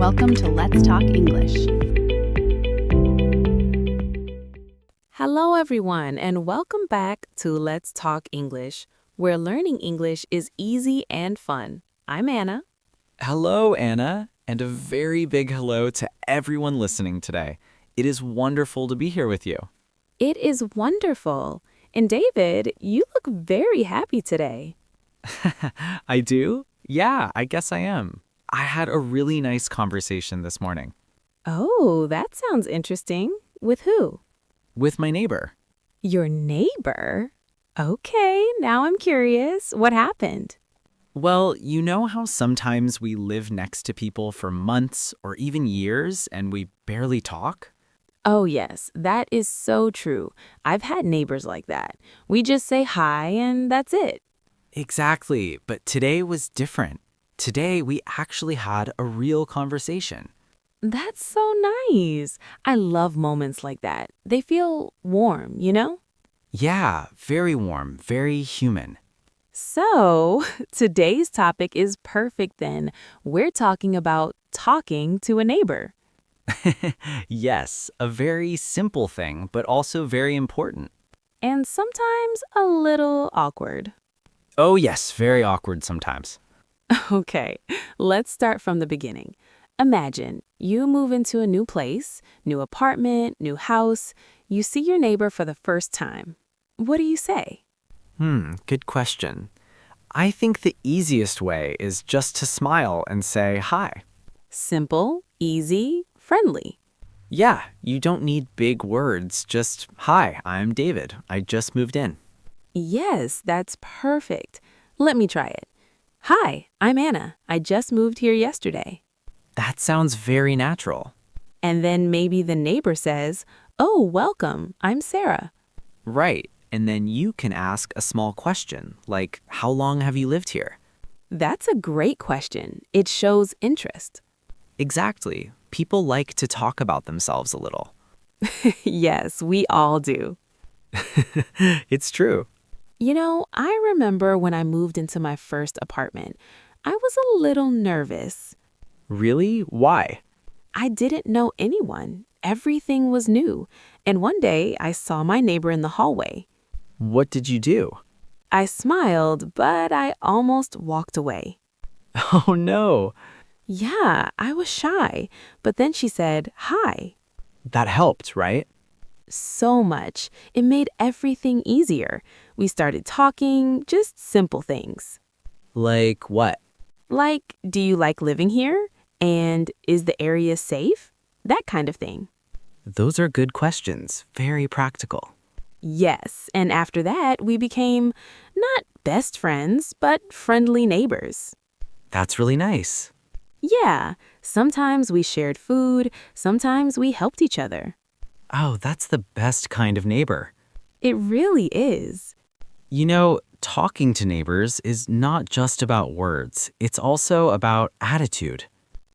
welcome to Let's Talk English. Hello, everyone, and welcome back to Let's Talk English, where learning English is easy and fun. I'm Anna. Hello, Anna, and a very big hello to everyone listening today. It is wonderful to be here with you. It is wonderful. And David, you look very happy today. I do? Yeah, I guess I am. I had a really nice conversation this morning Oh, that sounds interesting. With who? with my neighbor. Your neighbor? Okay, now I'm curious. What happened? Well, you know how sometimes we live next to people for months or even years and we barely talk? Oh, yes, that is so true. I've had neighbors like that. We just say hi and that's it. Exactly, but today was different. Today we actually had a real conversation. That's so nice. I love moments like that. They feel warm, you know? Yeah, very warm, very human. So, today's topic is perfect then. We're talking about talking to a neighbor. Yes, a very simple thing, but also very important. And sometimes a little awkward. Oh, yes, very awkward sometimes. Okay, let's start from the beginning. Imagine you move into a new place, new apartment, new house. You see your neighbor for the first time. What do you say? Good question. I think the easiest way is just to smile and say hi. Simple, easy, friendly. Yeah, you don't need big words, just hi, I'm David. I just moved in. Yes, that's perfect. Let me try it. Hi, I'm Anna. I just moved here yesterday. That sounds very natural. And then maybe the neighbor says, Oh, welcome. I'm Sarah. Right, and then you can ask a small question, like, how long have you lived here? That's a great question. It shows interest. Exactly. People like to talk about themselves a little. Yes, we all do. It's true. You know, I remember when I moved into my first apartment, I was a little nervous. Really? Why? I didn't know anyone. Everything was new. And one day I saw my neighbor in the hallway. What did you do? I smiled, but I almost walked away. Oh no. Yeah, I was shy. But then she said, Hi. That helped, right? So much. It made everything easier. We started talking, just simple things. Like what? Like, do you like living here? And is the area safe? That kind of thing. Those are good questions. Very practical. Yes, and after that, we became not best friends, but friendly neighbors. That's really nice. Yeah, sometimes we shared food, sometimes we helped each other. Oh, that's the best kind of neighbor. It really is. You know, talking to neighbors is not just about words. It's also about attitude.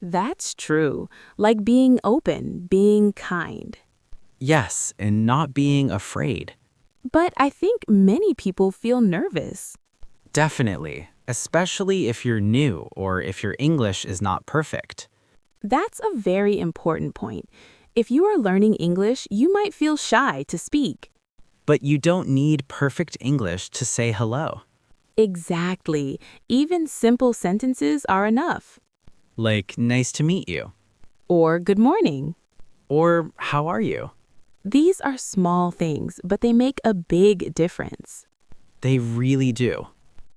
That's true. Like being open, being kind. Yes, and not being afraid. But I think many people feel nervous. Definitely, especially if you're new or if your English is not perfect. That's a very important point. If you are learning English, you might feel shy to speak. But you don't need perfect English to say hello. Exactly. Even simple sentences are enough. Like, nice to meet you. Or good morning. Or, how are you? These are small things, but they make a big difference. They really do.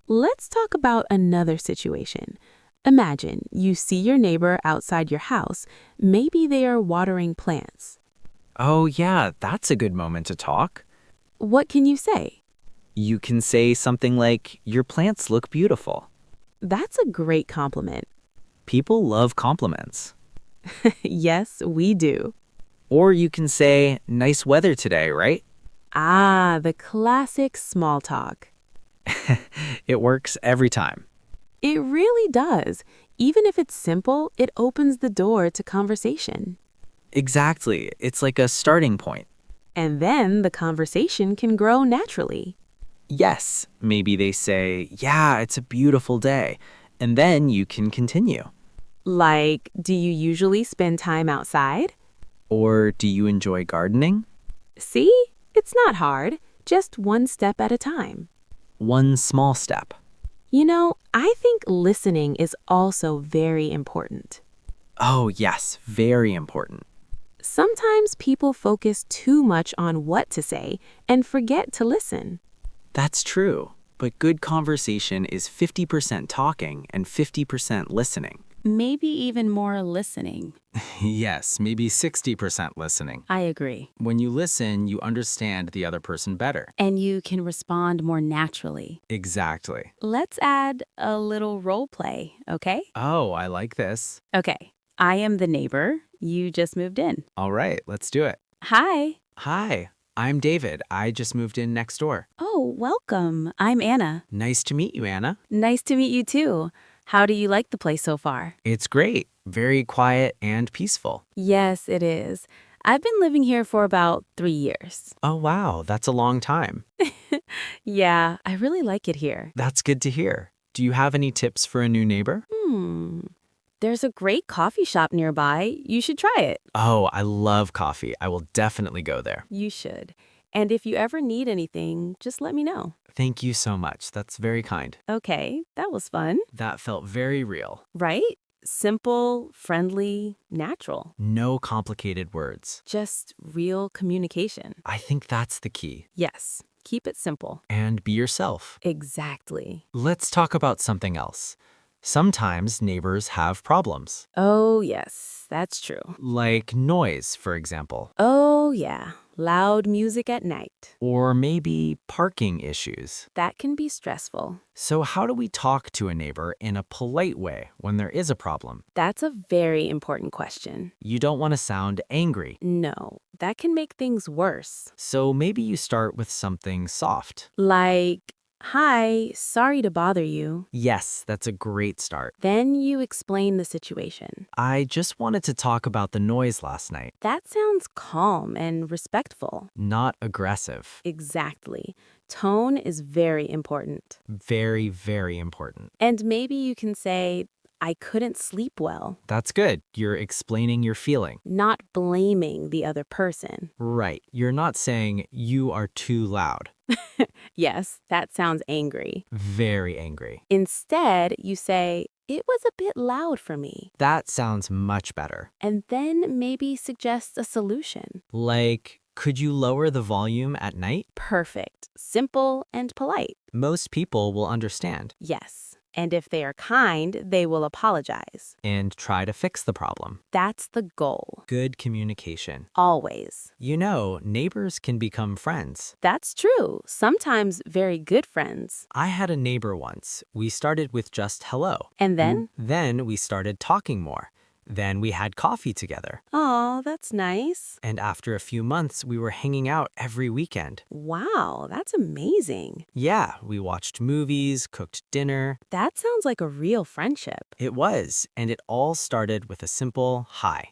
Let's talk about another situation. Imagine you see your neighbor outside your house. Maybe they are watering plants. Oh, yeah, that's a good moment to talk. What can you say? You can say something like, your plants look beautiful. That's a great compliment. People love compliments. Yes, we do. Or you can say, nice weather today, right? Ah, the classic small talk. It works every time. It really does. Even if it's simple, it opens the door to conversation. Exactly. It's like a starting point. And then the conversation can grow naturally. Yes, maybe they say, yeah, it's a beautiful day. And then you can continue. Like, do you usually spend time outside? Or do you enjoy gardening? See? It's not hard, just one step at a time. One small step. You know, I think listening is also very important. Oh, yes, very important. Sometimes people focus too much on what to say and forget to listen. That's true, but good conversation is 50% talking and 50% listening. Maybe even more listening. Yes, maybe 60% listening. I agree. When you listen, you understand the other person better. And you can respond more naturally. Exactly. Let's add a little role play, okay? Oh, I like this. Okay. I am the neighbor. You just moved in. All right, let's do it. Hi. Hi, I'm David. I just moved in next door. Oh, welcome. I'm Anna. Nice to meet you, Anna. Nice to meet you too. How do you like the place so far? It's great. Very quiet and peaceful. Yes, it is. I've been living here for about 3 years. Oh, wow, that's a long time. Yeah, I really like it here. That's good to hear. Do you have any tips for a new neighbor? There's a great coffee shop nearby. You should try it. Oh, I love coffee. I will definitely go there. You should. And if you ever need anything, just let me know. Thank you so much. That's very kind. Okay, that was fun. That felt very real. Right? Simple, friendly, natural. No complicated words. Just real communication. I think that's the key. Yes, keep it simple. And be yourself. Exactly. Let's talk about something else. Sometimes neighbors have problems, Oh, yes, that's true. like noise, for example, Oh, yeah, loud music at night. or maybe parking issues. That can be stressful. So how do we talk to a neighbor in a polite way when there is a problem? That's a very important question. You don't want to sound angry, No, that can make things worse. so maybe you start with something soft. Like, hi, sorry to bother you. Yes, that's a great start. Then you explain the situation. I just wanted to talk about the noise last night, That sounds calm and respectful. not aggressive. Exactly. Tone is very important. Very, very important. And maybe you can say, I couldn't sleep well, That's good. You're explaining your feeling. not blaming the other person. Right. You're not saying you are too loud. Yes, that sounds angry. Very angry. Instead, you say, it was a bit loud for me. That sounds much better. And then maybe suggest a solution. Like, could you lower the volume at night? Perfect, simple, and polite. Most people will understand Yes. And if they are kind, they will apologize. and try to fix the problem. That's the goal. Good communication. Always. You know, neighbors can become friends. That's true. Sometimes very good friends. I had a neighbor once. We started with just hello. And then? Then we started talking more. Then we had coffee together. Oh, that's nice. And after a few months, we were hanging out every weekend. Wow, that's amazing. Yeah, we watched movies, cooked dinner. That sounds like a real friendship. It was, and it all started with a simple hi.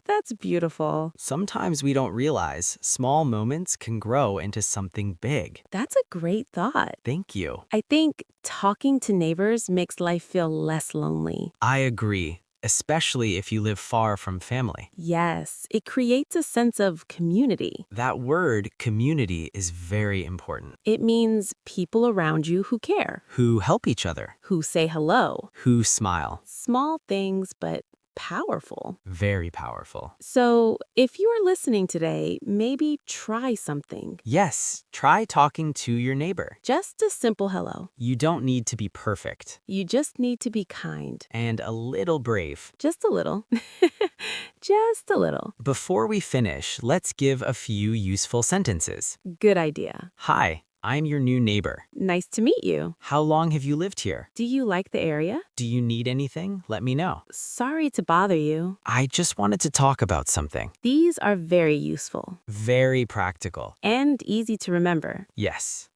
That's beautiful. Sometimes we don't realize small moments can grow into something big. That's a great thought. Thank you. I think talking to neighbors makes life feel less lonely. I agree, especially if you live far from family. Yes, it creates a sense of community. That word, community, is very important. It means people around you who care, Who help each other, who say hello. who smile. Small things, but powerful. Very powerful. So, if you are listening today, maybe try something. Yes, try talking to your neighbor. Just a simple hello. You don't need to be perfect. You just need to be kind. And a little brave. Just a little. Just a little. Before we finish, let's give a few useful sentences. Good idea. Hi, I'm your new neighbor. Nice to meet you. How long have you lived here? Do you like the area? Do you need anything? Let me know. Sorry to bother you. I just wanted to talk about something. These are very useful Very practical. and easy to remember. Yes.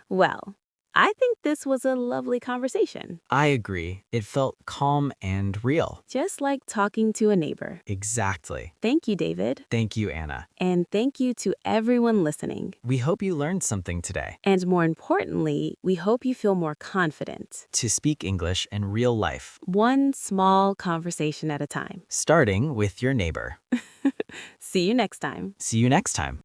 Well, I think this was a lovely conversation, I agree. It felt calm and real. just like talking to a neighbor. Exactly. Thank you, David. Thank you, Anna. And thank you to everyone listening. We hope you learned something today. And more importantly, we hope you feel more confident. To speak English in real life, One small conversation at a time. starting with your neighbor. See you next time. See you next time.